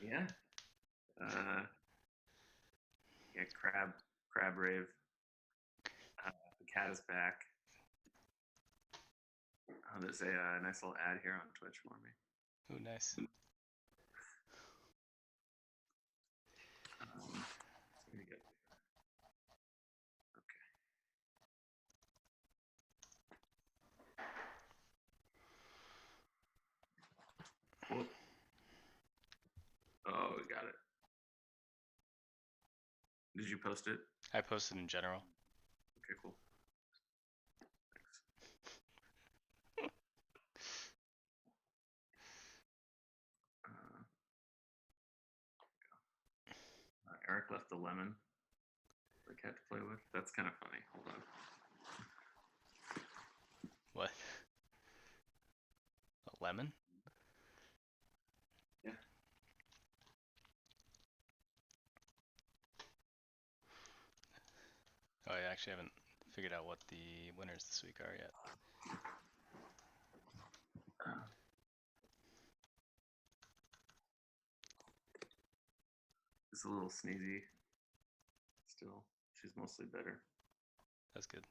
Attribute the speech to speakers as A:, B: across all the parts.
A: Yeah. Yeah, crab rave. The cat is back. There's a nice little ad here on Twitch for me.
B: Oh, nice.
A: Pretty good. Okay. Whoop. Oh, we got it. Did you post it?
B: I posted in general.
A: Okay, cool. Eric left the lemon for the cat to play with. That's kind of funny. Hold on.
B: What? A lemon?
A: Yeah.
B: Oh, I actually haven't figured out what the winners this week are yet.
A: It's a little sneezy. Still, she's mostly better.
B: That's good.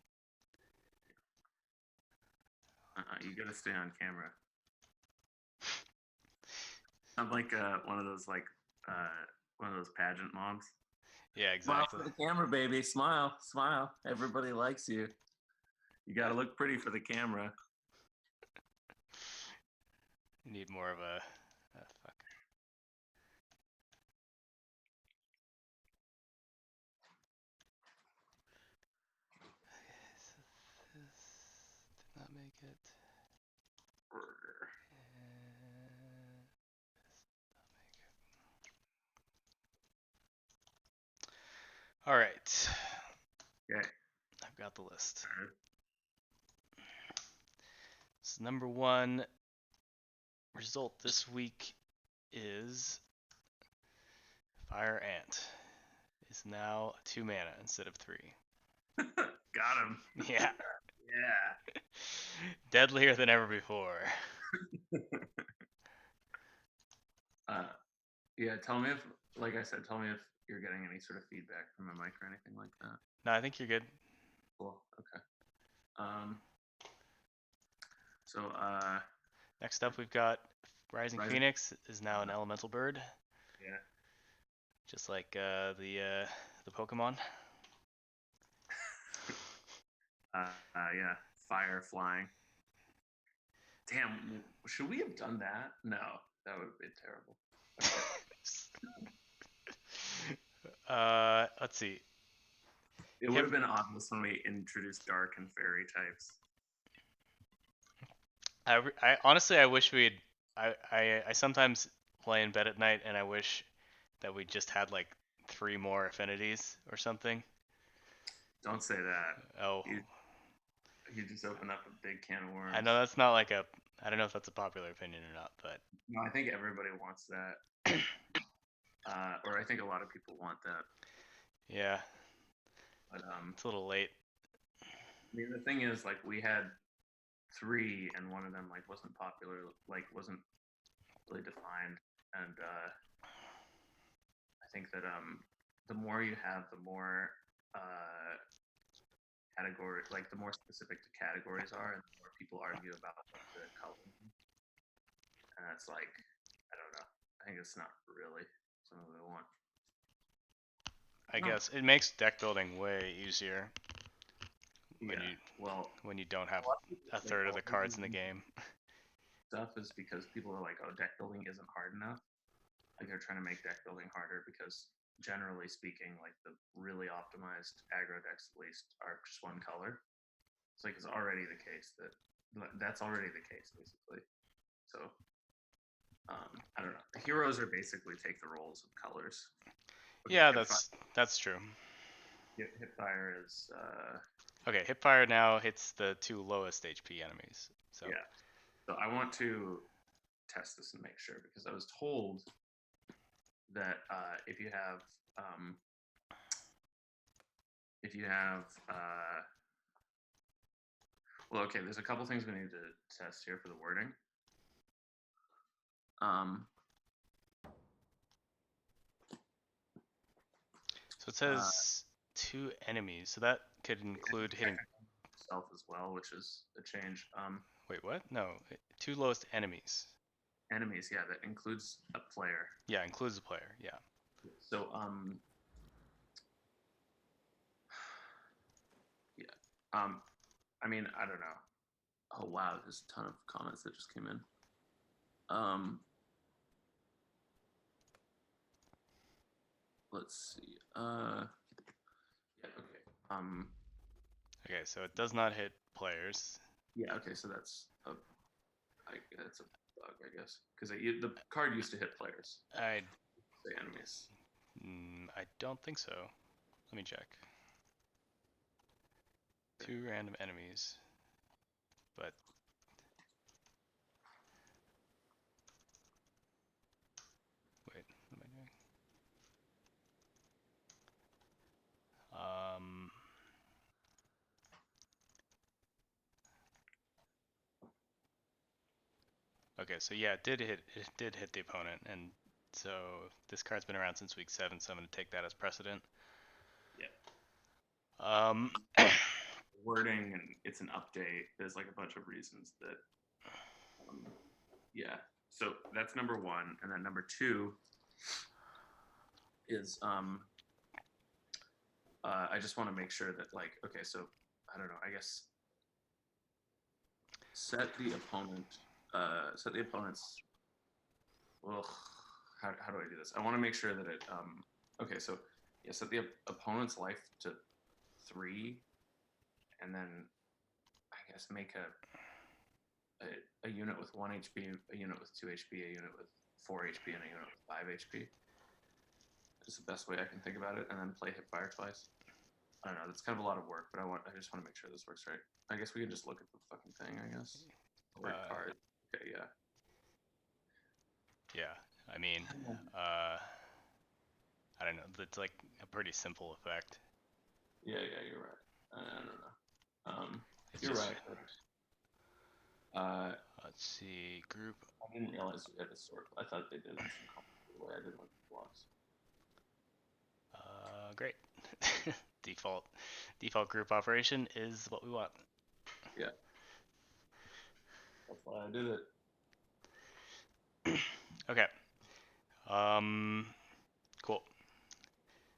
A: You gotta stay on camera. I'm like one of those pageant moms.
B: Yeah, exactly.
A: Smile for the camera, baby. Smile, smile. Everybody likes you. You gotta look pretty for the camera.
B: You need more of a fuck. This did not make it. All right.
A: Okay.
B: I've got the list. So number one result this week is Fire Ant is now 2 mana instead of 3.
A: Got him.
B: Yeah.
A: Yeah.
B: Deadlier than ever before.
A: Yeah, tell me if, like I said, tell me if you're getting any sort of feedback from the mic or anything like that.
B: No, I think you're good.
A: Cool. Okay. So
B: next up we've got Rising Phoenix is now an elemental bird.
A: Yeah.
B: Just like the Pokemon.
A: Yeah, fire flying. Damn, should we have done that? No, that would have been terrible.
B: Let's see.
A: It would have been obvious when we introduced dark and fairy types.
B: I honestly I wish we'd I sometimes play in bed at night and I wish that we just had like 3 more affinities or something.
A: Don't say that.
B: Oh.
A: You just opened up a big can of worms.
B: I know that's not like a I don't know if that's a popular opinion or not, but
A: no, I think everybody wants that. Or I think a lot of people want that.
B: Yeah.
A: But
B: it's a little late.
A: I mean, the thing is, like, we had 3, and one of them like wasn't popular, like wasn't really defined, and I think that the more you have, the more category, like the more specific the categories are, and the more people argue about the color. And that's like, I don't know. I think it's not really something we want.
B: I guess it makes deck building way easier.
A: Yeah.
B: When you don't have a third of the cards in the game.
A: Stuff is because people are like, oh, deck building isn't hard enough. Like they're trying to make deck building harder because generally speaking, like the really optimized aggro decks at least are just one color. It's like it's already the case that's already the case basically. So I don't know. The heroes are basically take the roles of colors.
B: Yeah, that's true.
A: Hipfire is
B: okay. Hipfire now hits the 2 lowest HP enemies. So
A: yeah. So I want to test this and make sure because I was told that if you have well, okay, there's a couple things we need to test here for the wording.
B: it says 2 enemies, so that could include hitting.
A: Stealth as well, which is a change.
B: Wait, what? No, 2 lowest enemies.
A: Enemies, yeah, that includes a player.
B: Yeah, includes the player. Yeah.
A: So yeah. I mean, I don't know. Oh wow, there's a ton of comments that just came in. Let's see. Yeah, okay.
B: Okay, so it does not hit players.
A: Yeah, okay, so that's a bug, I guess, because the card used to hit players.
B: I
A: Say enemies.
B: I don't think so. Let me check. 2 random enemies, but wait, what am I doing? Okay, so yeah, it did hit the opponent, and so this card's been around since week 7, so I'm gonna take that as precedent.
A: Yeah. Wording, and it's an update. There's like a bunch of reasons that. Yeah. So that's number 1, and then number 2 is I just want to make sure that, like, okay, so I don't know. I guess set the opponent's. Ugh, how do I do this? I want to make sure that it. Okay, so yeah, set the opponent's life to 3, and then I guess make a unit with 1 HP, a unit with 2 HP, a unit with 4 HP, and a unit with 5 HP. Is the best way I can think about it, and then play Hipfire twice. I don't know. That's kind of a lot of work, but I just want to make sure this works right. I guess we can just look at the fucking thing. I guess. Card. Okay. Yeah.
B: Yeah. I mean, I don't know. It's like a pretty simple effect.
A: Yeah. You're right. I don't know.
B: You're
A: right.
B: Let's see. Group.
A: I didn't realize we had to sort. I thought they did it some complicated way. I didn't like the blocks.
B: Great. Default group operation is what we want.
A: Yeah. That's why I did it.
B: Okay. Cool.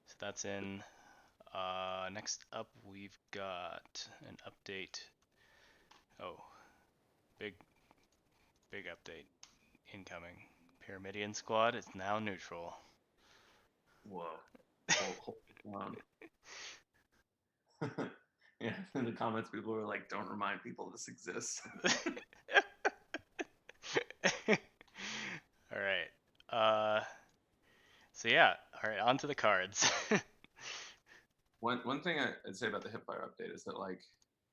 B: So that's in. Next up, we've got an update. Oh, big update incoming. Pyramidian squad is now neutral.
A: Whoa. Hold on. Yeah, in the comments, people were like, "Don't remind people this exists."
B: All right. So yeah. All right. On to the cards.
A: One thing I'd say about the Hipfire update is that, like,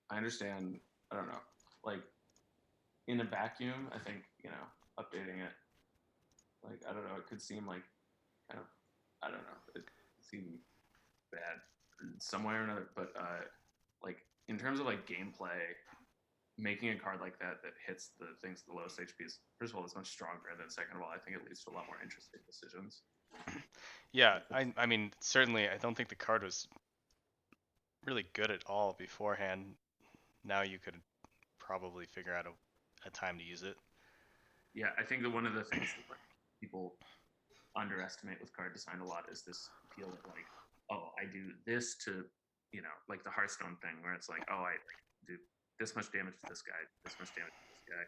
A: I understand. I don't know. Like, in a vacuum, I think, updating it, like, I don't know, it could seem like kind of, I don't know, it seemed bad in some way or another. But like, in terms of like gameplay, making a card like that hits the things the lowest HPs, first of all, it's much stronger, and then second of all, I think it leads to a lot more interesting decisions.
B: Yeah, I mean, certainly, I don't think the card was really good at all beforehand. Now you could probably figure out a time to use it.
A: Yeah, I think that one of the things that, like, people underestimate with card design a lot is this feel of, like, oh, I do this to, like the Hearthstone thing, where it's like, oh, I do this much damage to this guy, this much damage to this guy,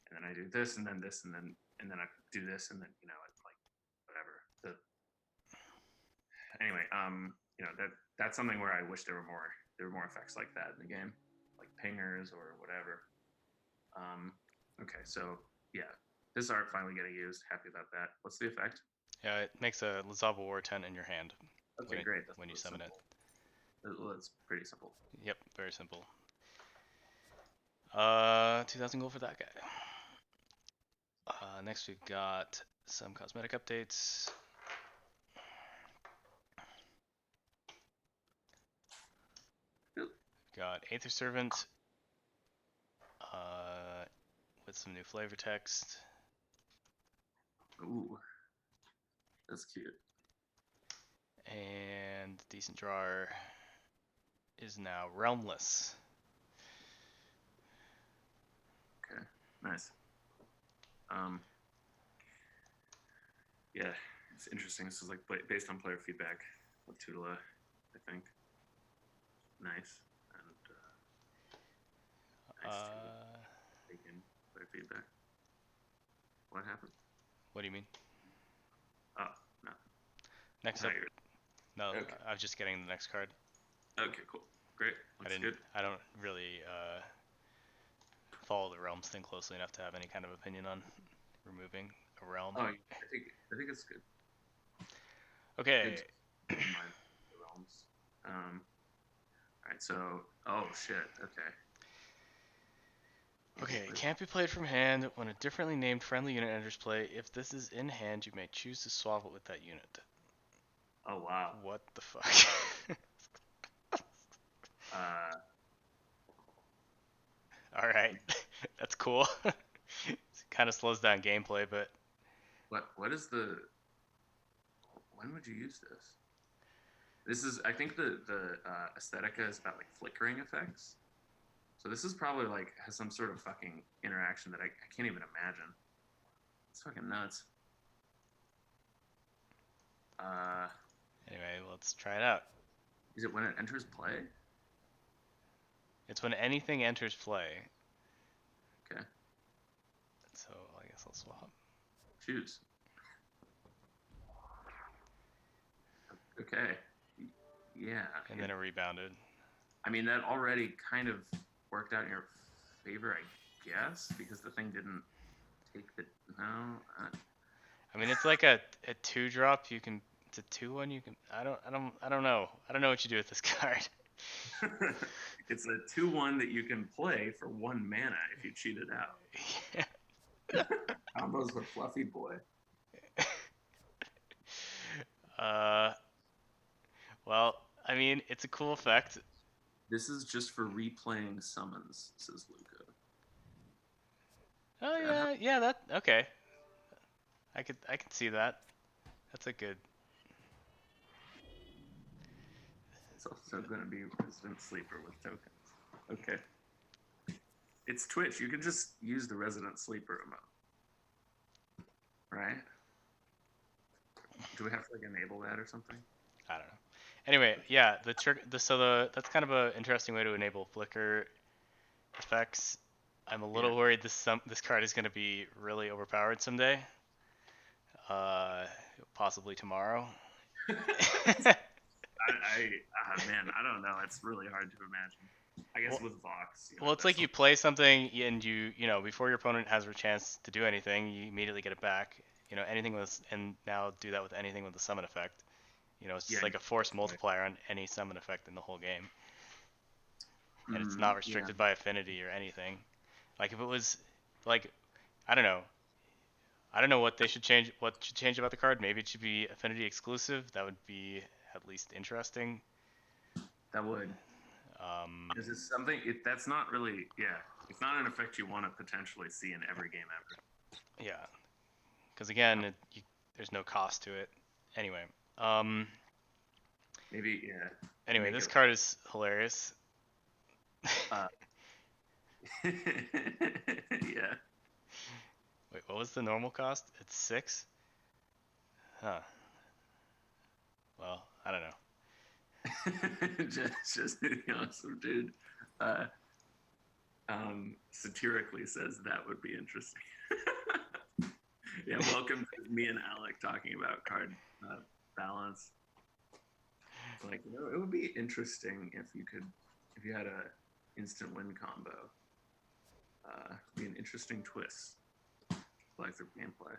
A: and then I do this, and then this, and then I do this, and then, it's like, whatever. Anyway, that's something where I wish there were more effects like that in the game, like pingers or whatever. Okay, so yeah, this art finally getting used. Happy about that. What's the effect?
B: Yeah, it makes a Lazava War Tent in your hand.
A: Okay, great.
B: When you summon
A: simple. Well, it's pretty simple.
B: Yep, very simple. 2,000 gold for that guy. Next we've got some cosmetic updates. Got Aether Servant with some new flavor text.
A: Ooh, that's cute.
B: And decent drawer is now realmless.
A: Okay, nice. Yeah, it's interesting. This is like based on player feedback of Tutela, I think. Nice. And nice to take in player feedback. What happened?
B: What do you mean?
A: Oh, no.
B: Next
A: No,
B: up.
A: you're-
B: No,
A: Okay.
B: I was just getting the next card.
A: Okay, cool. Great. That's good.
B: I don't really follow the realms thing closely enough to have any kind of opinion on removing a realm.
A: Oh, I think it's good.
B: Okay.
A: Good to mind the realms. All right. So, oh shit. Okay.
B: Okay, it can't be played from hand when a differently named friendly unit enters play. If this is in hand, you may choose to swap it with that unit.
A: Oh wow.
B: What the fuck? Alright, that's cool. It kind of slows down gameplay, but
A: what is the? When would you use this? This is, I think the aesthetica is about like flickering effects. So this is probably like has some sort of fucking interaction that I can't even imagine. It's fucking nuts.
B: anyway, let's try it out.
A: Is it when it enters play?
B: It's when anything enters play.
A: Okay.
B: So I guess I'll swap.
A: Choose. Okay. Yeah.
B: And then it rebounded.
A: I mean, that already kind of worked out in your favor, I guess, because the thing didn't take the no.
B: I mean, it's like a 2-drop. You can. It's a 2/1. You can. I don't know. I don't know what you do with this card.
A: It's a 2/1 that you can play for 1 mana if you cheat it out. Combos with Fluffy Boy.
B: Well, I mean, it's a cool effect.
A: This is just for replaying summons, says Luca.
B: Oh yeah, that okay. I could see that. That's a good.
A: It's also going to be Resident Sleeper with tokens. Okay. It's Twitch. You can just use the Resident Sleeper emote. Right? Do we have to like enable that or something?
B: I don't know. Anyway, yeah, that's kind of an interesting way to enable flicker effects. I'm a little worried this card is going to be really overpowered someday. Possibly tomorrow.
A: Man, I don't know. It's really hard to imagine. I guess with Vox.
B: Well, it's like you play something and you before your opponent has a chance to do anything, you immediately get it back. Anything with, and now do that with anything with the summon effect. It's just like a force multiplier on any summon effect in the whole game. And it's not restricted by affinity or anything. Like if it was, like, I don't know what they should change. What should change about the card? Maybe it should be affinity exclusive. That would be at least interesting.
A: That would. Is this something? That's not really. Yeah, it's not an effect you want to potentially see in every game ever.
B: Yeah, because again, there's no cost to it. Anyway.
A: Maybe yeah.
B: Anyway, this card is hilarious.
A: Yeah.
B: Wait, what was the normal cost? It's 6? Huh. Well, I don't know.
A: just awesome, dude. Satirically says that would be interesting. Yeah, welcome to me and Alec talking about card balance. Like, it would be interesting if you had a instant win combo. Be an interesting twist. Like the gameplay.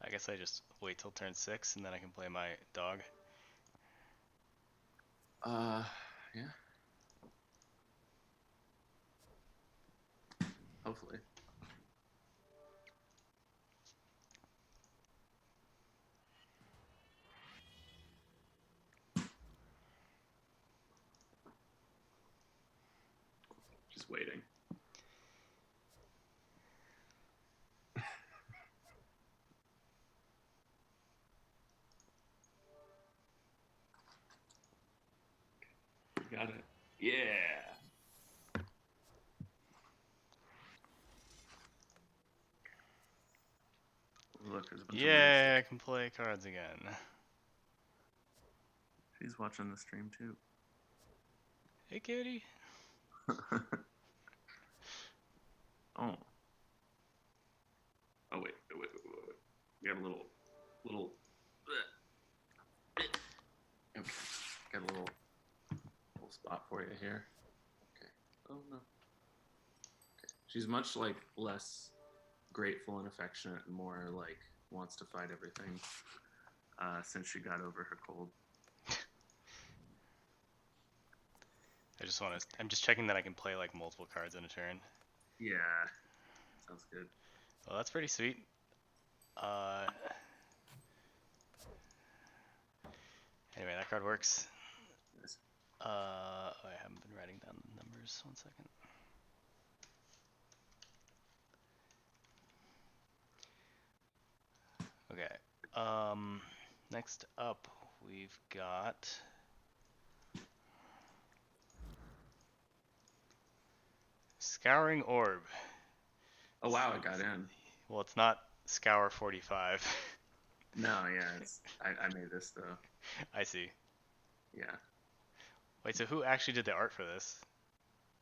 B: I guess I just wait till turn 6 and then I can play my dog.
A: Yeah. Hopefully. Just waiting. Yeah. Look, there's a bunch of weird
B: Yeah,
A: stuff.
B: I can play cards again.
A: She's watching the stream too.
B: Hey, kitty.
A: Oh. Oh wait. We got a little. Okay. Got a little spot for you here. Okay. Oh no. Okay. She's much like less grateful and affectionate, and more like wants to fight everything. Since she got over her cold.
B: I'm just checking that I can play like multiple cards in a turn.
A: Yeah. Sounds good.
B: Well, that's pretty sweet. Anyway, that card works.
A: Nice.
B: I haven't been writing down the numbers. 1 second. Okay. Next up, we've got Scouring Orb.
A: Oh wow, it got in.
B: Well, it's not Scour 45.
A: No, yeah, it's I made this though.
B: I see.
A: Yeah.
B: Wait, so who actually did the art for this?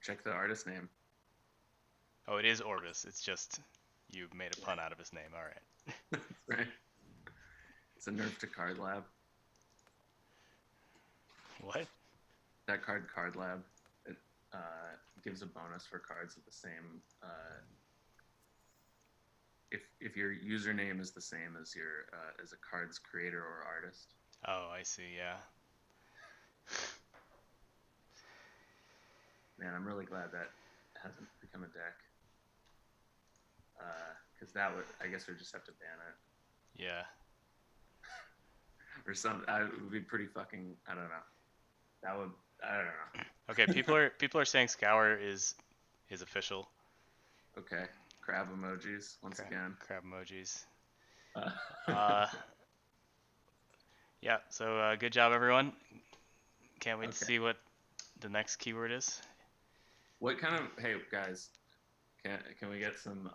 A: Check the artist name.
B: Oh, it is Orbis. It's just you made a pun out of his name. All right.
A: That's right. It's a nerf to Card Lab.
B: What?
A: That card lab. It gives a bonus for cards of the same. If your username is the same as your as a card's creator or artist.
B: Oh, I see. Yeah.
A: Man, I'm really glad that hasn't become a deck. Because that would, I guess, we just have to ban it.
B: Yeah.
A: Or some, it would be pretty fucking. I don't know. That would. I don't know.
B: Okay. People are saying Scour is official.
A: Okay. Crab emojis once again.
B: Crab emojis.
A: Uh,
B: Yeah. So good job, everyone. Can't wait to see what the next keyword is.
A: What kind of? Hey guys, can we get some?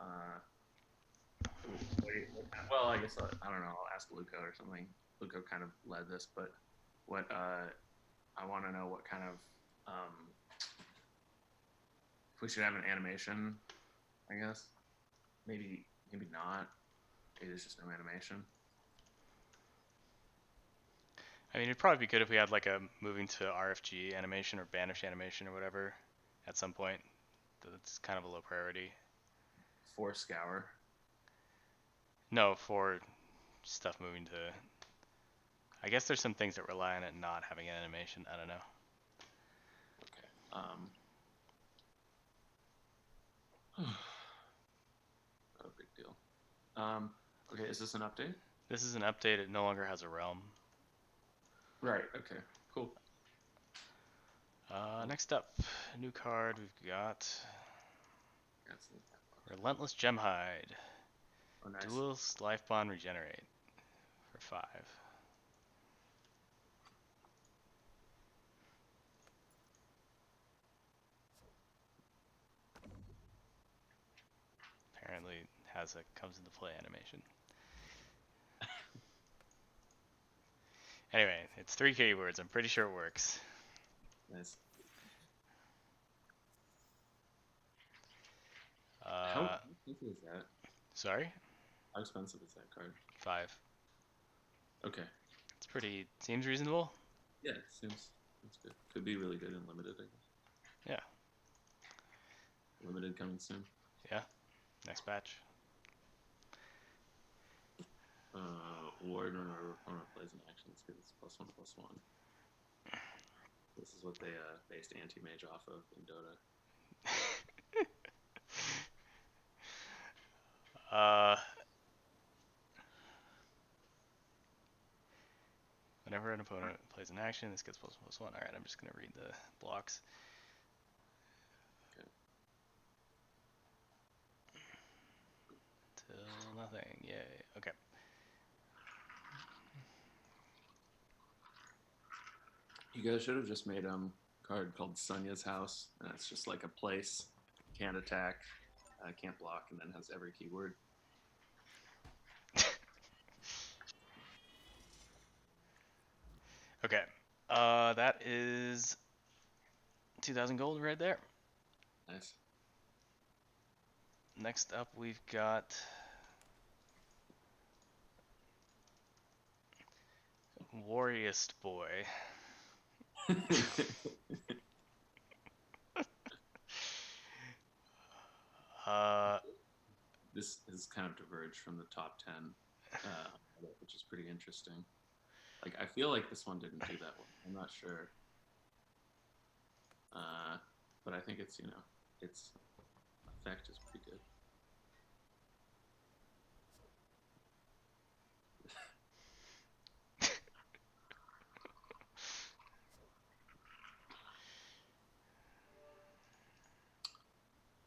A: Well, I guess I don't know. I'll ask Luco or something. Luco kind of led this, but what I want to know what kind of if we should have an animation. I guess maybe not. Maybe there's just no animation.
B: I mean, it'd probably be good if we had like a moving to RFG animation or banish animation or whatever at some point. That's kind of a low priority.
A: For Scour.
B: No, for stuff moving to. I guess there's some things that rely on it not having an animation. I don't know.
A: Okay. Not a big deal. Okay, is this an update?
B: This is an update. It no longer has a realm.
A: Right. Okay. Cool.
B: Next up, a new card we've got.
A: That's
B: Relentless Gemhide.
A: oh, nice.
B: Duel's life bond regenerate for 5. Apparently has a comes into play animation. Anyway, it's 3 keywords. I'm pretty sure it works.
A: Nice. How expensive is that?
B: Sorry?
A: How expensive is that card?
B: 5.
A: Okay.
B: It's pretty. Seems reasonable.
A: Yeah, seems good. Could be really good in limited, I guess.
B: Yeah.
A: Limited coming soon.
B: Yeah. Next batch.
A: Ward when our opponent plays an action, let's get this +1/+1. This is what they based anti-mage off of in Dota.
B: Whenever an opponent plays an action, this gets +1/+1. Alright, I'm just going to read the blocks.
A: Okay.
B: Till nothing. Yay. Okay.
A: You guys should have just made card called Sonya's House, and it's just like a place, can't attack, can't block, and then has every keyword.
B: Okay. That is 2,000 gold right there.
A: Nice.
B: Next up, we've got Warriest Boy.
A: This has kind of diverged from the top 10, which is pretty interesting. Like, I feel like this one didn't do that well. I'm not sure. But I think its effect is pretty good.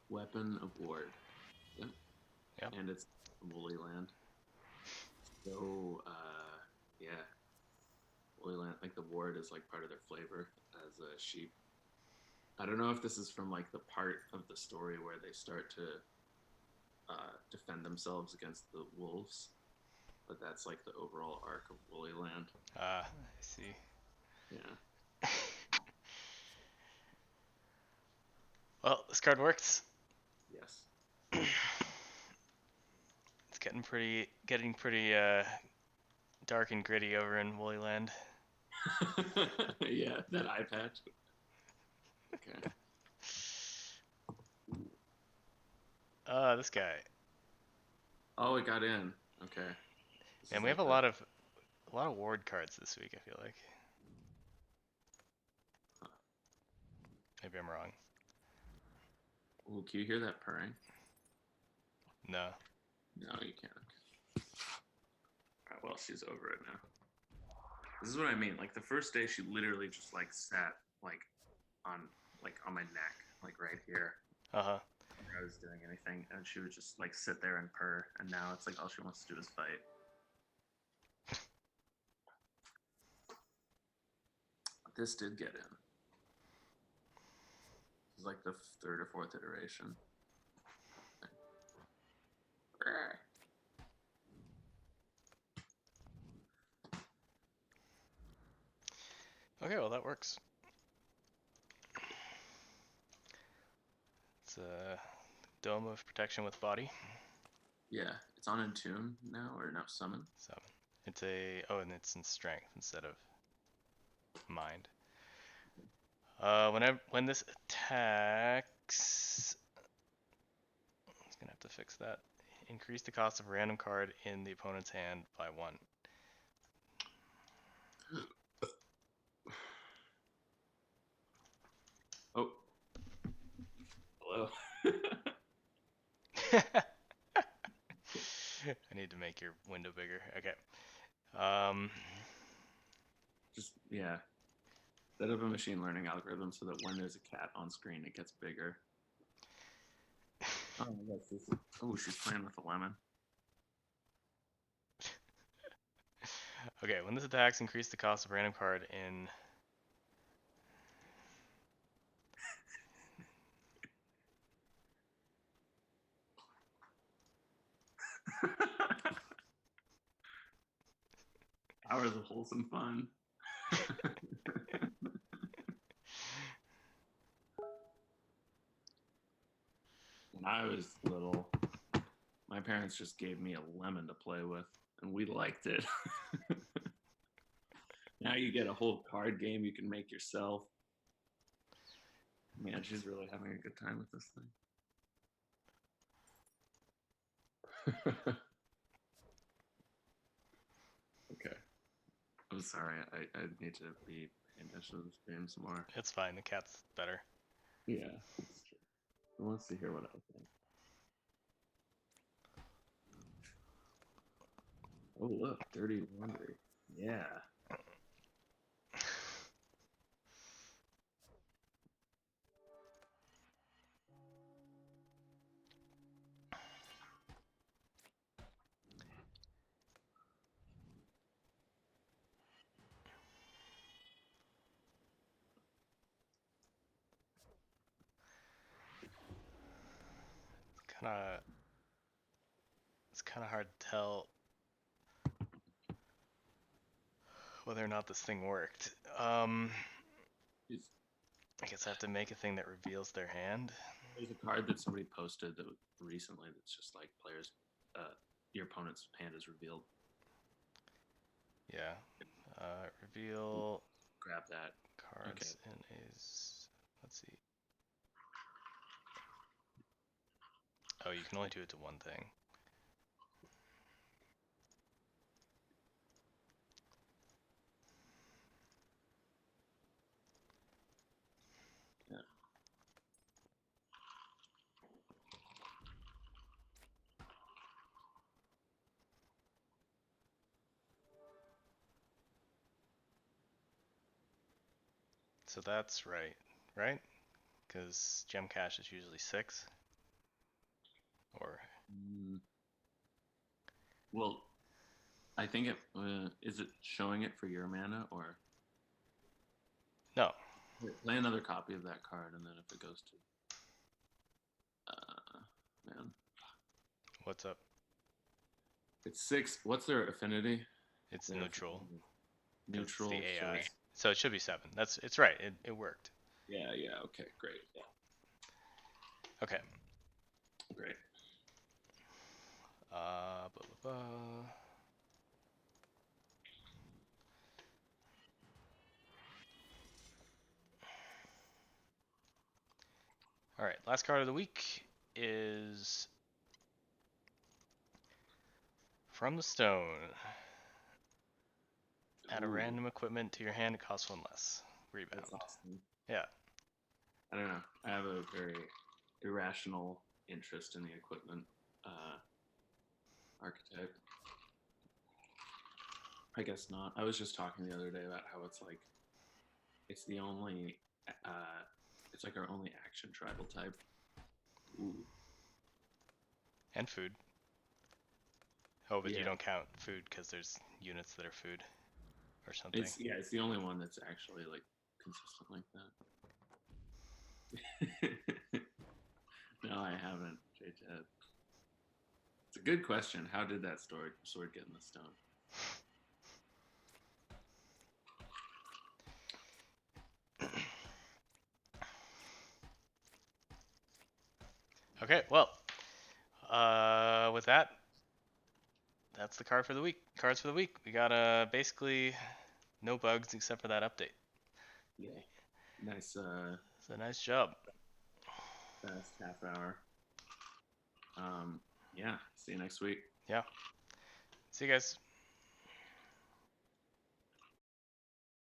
A: Weapon of Ward. Yep. And it's Woolly Land. So, yeah. Woolly Land, like the ward is like part of their flavor as a sheep. I don't know if this is from like the part of the story where they start to defend themselves against the wolves, but that's like the overall arc of Woolly Land.
B: I see.
A: Yeah.
B: Well, this card works.
A: Yes.
B: It's getting pretty dark and gritty over in Woolly Land.
A: Yeah, that eye patch. Okay.
B: This guy.
A: Oh, it got in. Okay.
B: And we have a lot of ward cards this week, I feel like. Maybe I'm wrong.
A: Ooh, can you hear that purring?
B: No.
A: No, you can't. Alright, well, she's over it now. This is what I mean. Like the first day, she literally just like sat like on my neck, like right here.
B: Uh-huh.
A: I was doing anything, and she would just like sit there and purr. And now it's like all she wants to do is fight. This did get in. It's like the third or fourth iteration.
B: Okay, well that works. It's a Dome of Protection with Body.
A: Yeah, it's on Entune now, or no, Summon.
B: Summon. It's and it's in Strength instead of Mind. When this attacks, I'm gonna have to fix that. Increase the cost of a random card in the opponent's hand by 1.
A: Oh. Hello.
B: I need to make your window bigger. Okay.
A: Just, yeah. Set up a machine learning algorithm so that when there's a cat on screen, it gets bigger. Oh, yes, this is... Oh, she's playing with a lemon.
B: Okay, when this attacks, increase the cost of a random card in...
A: Hours of wholesome fun. When I was little, my parents just gave me a lemon to play with, and we liked it. Now you get a whole card game you can make yourself. Man, she's really having a good time with this thing. Okay. I'm sorry. I need to be paying attention to this game some more.
B: It's fine. The cat's better.
A: Yeah, it's true. Who wants to hear what I think? Oh, look. Dirty laundry. Yeah.
B: kind of hard to tell whether or not this thing worked. I guess I have to make a thing that reveals their hand.
A: There's a card that somebody posted that recently that's just like players, your opponent's hand is revealed.
B: Yeah. Reveal.
A: Grab that.
B: Cards in is. Let's see. Oh, you can only do it to one thing.
A: Yeah.
B: So that's right? Because gem cache is usually 6. Or.
A: Well, I think it is it showing it for your mana or
B: No.
A: Play another copy of that card, and then if it goes to man,
B: What's up?
A: it's 6. What's their affinity?
B: It's neutral.
A: Neutral.
B: It's the AI. So it should be 7. It's right. It worked.
A: Yeah. Okay. Great. Yeah.
B: Okay.
A: Great.
B: Blah, blah, blah. All right. Last card of the week is from the stone. Add a random equipment to your hand. It costs 1 less. Rebound.
A: That's awesome.
B: Yeah.
A: I don't know. I have a very irrational interest in the equipment archetype. I guess not. I was just talking the other day about how it's like it's the only it's like our only action tribal type. Ooh.
B: And food. Oh, but
A: Yeah.
B: you don't count food because there's units that are food or something.
A: It's the only one that's actually like consistent like that. No, I haven't, JJ. It's a good question. How did that sword get in the stone?
B: Okay, well, with that, that's the card for the week. Cards for the week. We got basically no bugs except for that update.
A: Yeah. Nice.
B: It's a nice job.
A: Fast half hour. Yeah. See you next week.
B: Yeah. See you guys.